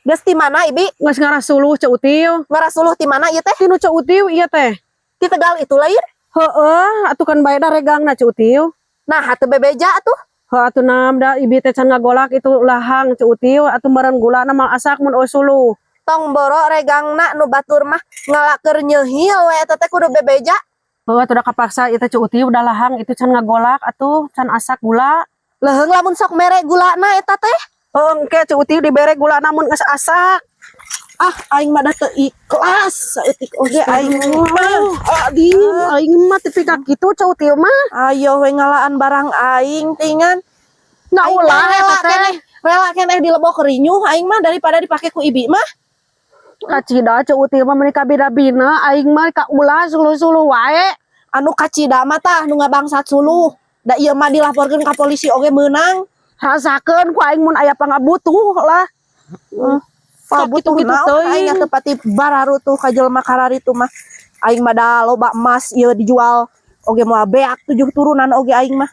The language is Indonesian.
Geus ti mana Ibi? Geus ngarasuluh Ceu Util. Ngarasuluh ti mana ieu teh? Tinu Ceu Util ieu teh. Ti Tegal itu lain. Heeh, atuh kan bae da regangna Ceu Util. Nah, hate bebeja atuh. Heuh atuh naam da Ibi teh can ngagolak itu lahang Ceu Util atuh meureun gulana mal asak mun euy suluh. Tong boro regangna nu batur mah ngalaker nyeuhil we eta teh kudu bebeja. Heuh atuh da kapaksa ieu teh Ceu Util udah lahang itu can ngagolak atuh can asak gula. Leheung lamun sok mere gulana eta teh. Engke Ceu Util dibere gula namun geus asak. Ah, aing mah da teu ikhlas saeutik oge aing mah. Aing mah tepi ka kitu Ceu Util mah. Ayo we ngalaan barang aing tingan. Na Aing ulah mah eta teh. rela keneh dilebok rinyuh aing mah daripada dipake ku Ibi mah. Kacida Ceu Util mah meuni kabida-bina aing mah ka ulah suluh-suluh wae. Anu kacida mah tah nu ngabangsat suluh. Da ieu mah dilaporkeun ka polisi oge meunang. Rasakeun ku aing mun aya pangabutuh lah. Pabutuh Gitu-gitu naon teuing. aing teu pati bararu tuh ka jelema kararitu mah. Aing mah da loba emas ieu dijual oge moal beak 7 turunan oge aing mah.